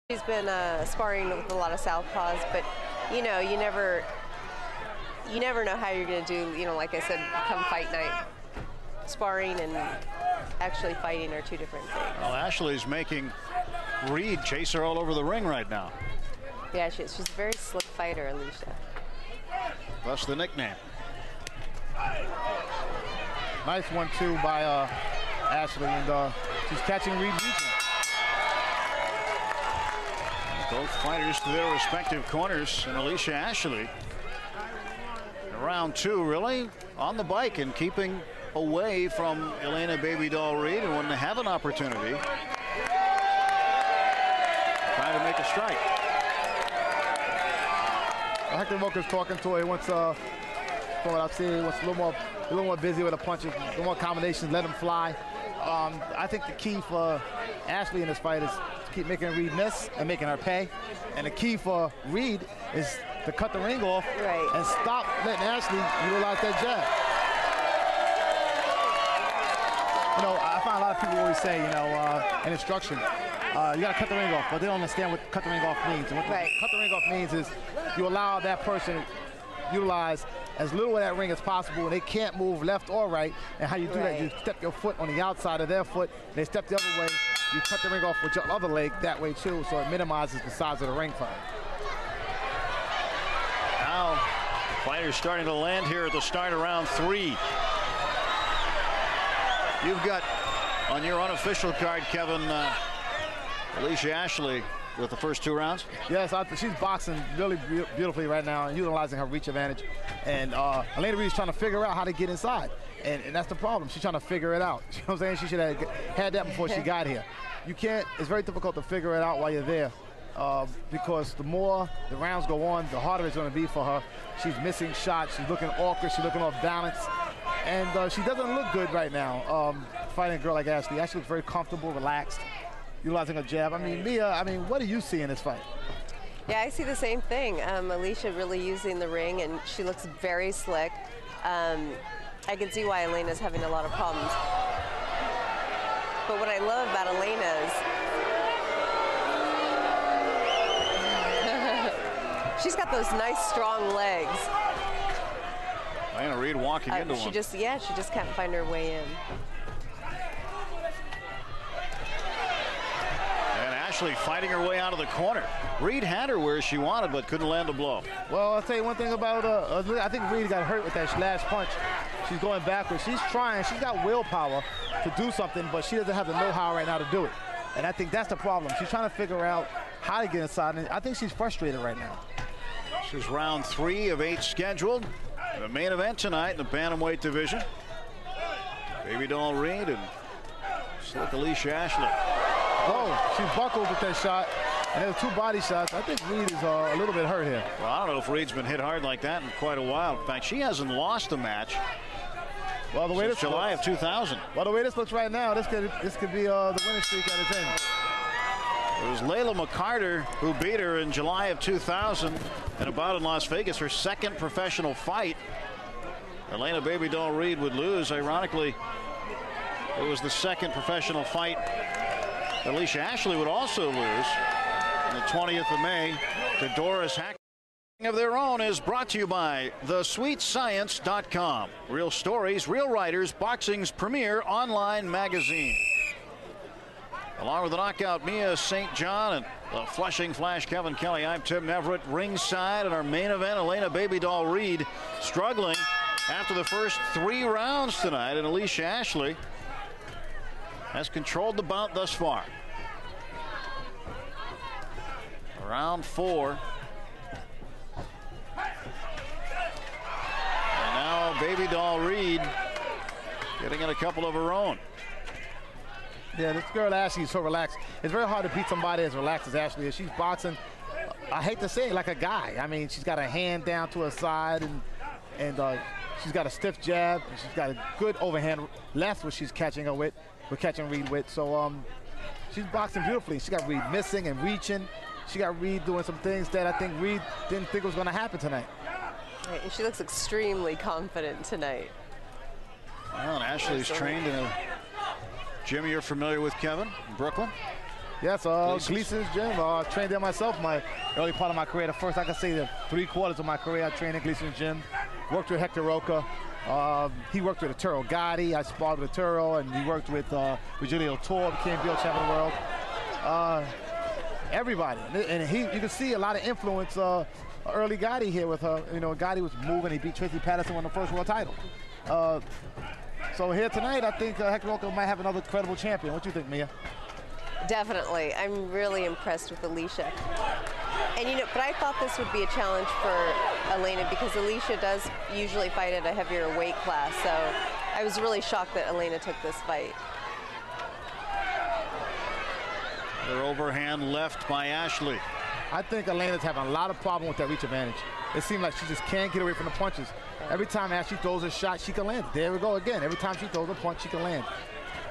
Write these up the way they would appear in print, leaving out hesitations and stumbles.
She's been sparring with a lot of southpaws, but you never know how you're going to do. Like I said, come fight night, sparring and actually fighting are two different things. Well, Ashley's making Reid chase her all over the ring right now. Yeah, she is. She's a very slick fighter, Alicia. That's the nickname. Nice 1-2 by Ashley, and she's catching Reid reaching. Both fighters to their respective corners, and Alicia Ashley in round two really on the bike and keeping away from Elena Baby Doll Reid, and when they have an opportunity, trying to make a strike. Hector Walker's talking to her. He wants from what I've seen, he wants a little more busy with the punches, a little more combinations, let him fly. I think the key for Ashley in this fight is to keep making Reid miss and making her pay. And the key for Reid is to cut the ring off and stop letting Ashley utilize that jab. I find a lot of people always say, in instruction, you got to cut the ring off, but they don't understand what cut the ring off means. And what cut the ring off means is you allow that person to utilize as little of that ring as possible, and they can't move left or right. And how you do that, you step your foot on the outside of their foot, they step the other way, you cut the ring off with your other leg that way too, so it minimizes the size of the ring fight. Now, fighters starting to land here at the start of round three. You've got on your unofficial card, Kevin, Alicia Ashley with the first two rounds. Yes, she's boxing really beautifully right now and utilizing her reach advantage. And Elena Reid is trying to figure out how to get inside. And that's the problem. She's trying to figure it out. You know what I'm saying? She should have had that before she got here. You can't, it's very difficult to figure it out while you're there. Because the more the rounds go on, the harder it's going to be for her. She's missing shots. She's looking awkward. She's looking off balance. And she doesn't look good right now, fighting a girl like Ashley. Ashley looks very comfortable, relaxed, utilizing her jab. Mia, what do you see in this fight? Yeah, I see the same thing. Alicia really using the ring, and she looks very slick. I can see why Elena's having a lot of problems. But what I love about Elena is she's got those nice, strong legs. Elena Reid walking into one. She just can't find her way in. And Ashley fighting her way out of the corner. Reid had her where she wanted, but couldn't land a blow. Well, I'll tell you one thing about I think Reid got hurt with that last punch. She's going backwards. She's trying. She's got willpower to do something, but she doesn't have the know-how right now to do it. And I think that's the problem. She's trying to figure out how to get inside, and I think she's frustrated right now. This is round 3 of 8 scheduled. The main event tonight in the bantamweight division. Baby Doll Reid and slick Alicia Ashley. Oh, she buckled with that shot. And there were 2 body shots. I think Reid is a little bit hurt here. Well, I don't know if Reid's been hit hard like that in quite a while. In fact, she hasn't lost a match well, the way since July of 2000. Well, the way this looks right now, this could be the winning streak at its end. It was Layla McCarter who beat her in July of 2000 and about in Las Vegas, her second professional fight. Elena Baby Doll Reid would lose. Ironically, it was the second professional fight Alicia Ashley would also lose on the 20th of May to Doris Hack. Of their own is brought to you by thesweetscience.com. Real stories, real writers, boxing's premier online magazine. Along with the knockout Mia St. John and the Flushing Flash Kevin Kelly, I'm Tim Everett. Ringside in our main event, Elena Baby Doll Reid struggling after the first 3 rounds tonight, and Alicia Ashley has controlled the bout thus far. Round 4. And now Baby Doll Reid getting in a couple of her own. Yeah, this girl Ashley is so relaxed. It's very hard to beat somebody as relaxed as Ashley is. She's boxing, I hate to say it, like a guy. She's got her hand down to her side, and she's got a stiff jab, and she's got a good overhand left, which she's catching her with. We're catching Reid with. So she's boxing beautifully. She got Reid missing and reaching. She got Reid doing some things that I think Reid didn't think was going to happen tonight. Right, and she looks extremely confident tonight. Well, and Ashley's trained in a gym you're familiar with, Kevin, in Brooklyn. Yes, Gleason's gym. I trained there myself my early part of my career. The first, I can say, the 3/4 of my career, I trained in Gleason's gym. Worked with Hector Roca. He worked with Arturo Gotti. I sparred with Arturo, and he worked with Virgilio Tor, became field champion of the world. Everybody, and you can see a lot of influence. Early Gotti here with her. You know, Gotti was moving. He beat Tracy Patterson, won the first world title. So here tonight, I think Hector Roca might have another credible champion. What do you think, Mia? Definitely. I'm really impressed with Alicia. And, you know, but I thought this would be a challenge for Elena because Alicia does usually fight at a heavier weight class. So I was really shocked that Elena took this fight. Their overhand left by Ashley. I think Elena's having a lot of problem with that reach advantage. It seems like she just can't get away from the punches. Every time Ashley throws a shot, she can land it. There we go again. Every time she throws a punch, she can land.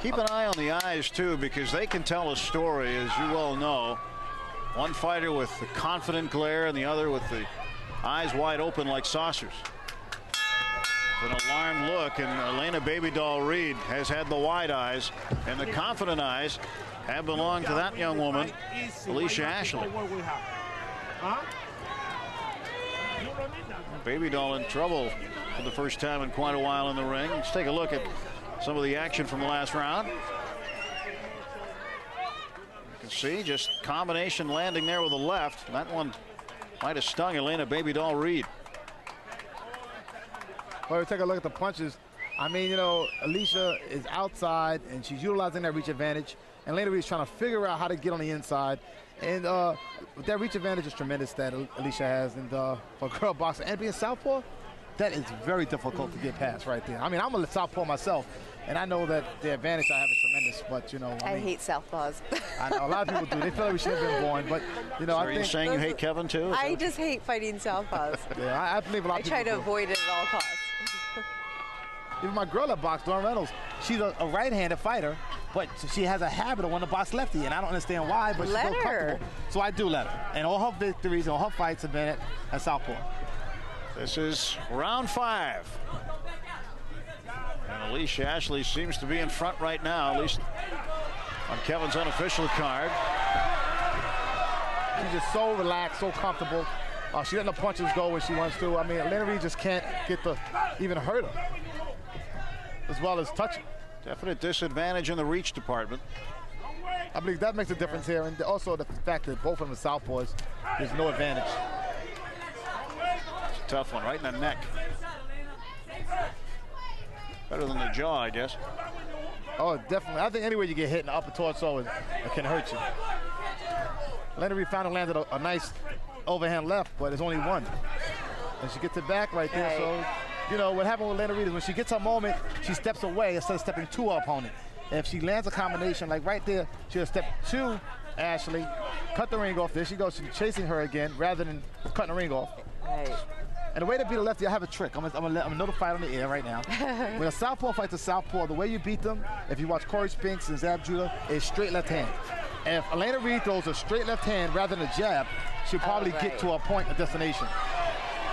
Keep an eye on the eyes, too, because they can tell a story, as you well know. One fighter with the confident glare and the other with the eyes wide open like saucers. An alarmed look, and Elena Baby Doll Reid has had the wide eyes, and the confident eyes have belonged to that young woman, Alicia Ashley. Baby Doll in trouble for the first time in quite a while in the ring. Let's take a look at some of the action from the last round. You can see just combination landing there with the left. That one might have stung Elena Baby Doll Reid. Well, we take a look at the punches. I mean, you know, Alicia is outside and she's utilizing that reach advantage. And Elena Reid is trying to figure out how to get on the inside. And that reach advantage is tremendous that Alicia has. And for a girl boxer and being southpaw, that is very difficult to get past right there. I mean, I'm a southpaw myself, and I know that the advantage I have is tremendous. But you know, I hate southpaws. I know a lot of people do. They feel like we should have been born, but you know, So I are think. you saying you hate Kevin too? I just hate fighting southpaws. Yeah, I believe a lot of people I try to do. avoid it at all costs. Even my girl that boxed, Dawn Reynolds, she's a right-handed fighter, but she has a habit of wanting to box lefty, and I don't understand why, but she's so comfortable. So I do let her. And all her victories and all her fights have been at southpaw. This is round 5. And Alicia Ashley seems to be in front right now, at least on Kevin's unofficial card. She's just so relaxed, so comfortable. She letting the punches go when she wants to. I mean, Elena Reid just can't get even hurt her, as well as touch her. Definite disadvantage in the reach department. I believe that makes a difference here, and also the fact that both of them are southpaws, there's no advantage. It's a tough one, right in the neck. Better than the jaw, I guess. Oh, definitely. I think anywhere you get hit in the upper torso, it can hurt you. Elena Reid finally landed a nice overhand left, but it's only one. And she gets it back right there. Right. So, you know, what happened with Elena Reid is when she gets her moment, she steps away instead of stepping to her opponent. And if she lands a combination like right there, she'll step to Ashley, cut the ring off. There she goes. She's chasing her again rather than cutting the ring off. Right. And the way to beat a lefty, I have a trick. I'm gonna notify it on the air right now. When a southpaw fights a southpaw, the way you beat them, if you watch Corey Spinks and Zab Judah, is straight left hand. And if Elena Reid throws a straight left hand rather than a jab, she'll probably get to a point of destination.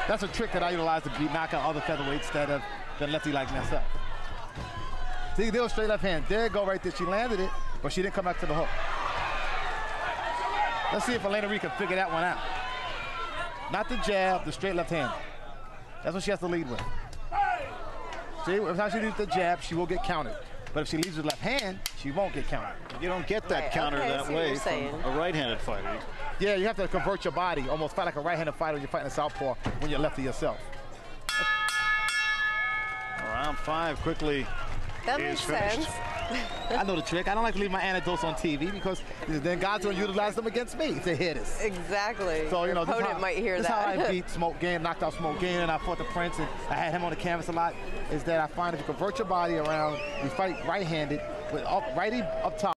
That's a trick that I utilize to knock out other featherweights that have been lefty like myself. See, there was straight left hand. There you go right there. She landed it, but she didn't come back to the hook. Let's see if Elena Reid can figure that one out. Not the jab, the straight left hand. That's what she has to lead with. See, every time she leads the jab, she will get countered. But if she leads with left hand, she won't get countered. You don't get that counter that way from a right-handed fighter. Yeah, you have to convert your body, almost fight like a right-handed fighter when you're fighting a southpaw when you're lefty yourself. Round 5 quickly That is makes finished. sense. I know the trick. I don't like to leave my anecdotes on TV because then God's going to utilize them against me if they hear this. Exactly. So, you know, Your opponent might hear this that. is how I beat Smoke Gain, knocked out Smoke Gain, and I fought the Prince, and I had him on the canvas a lot, is that I find if you convert your body around, you fight right-handed, with righty up top.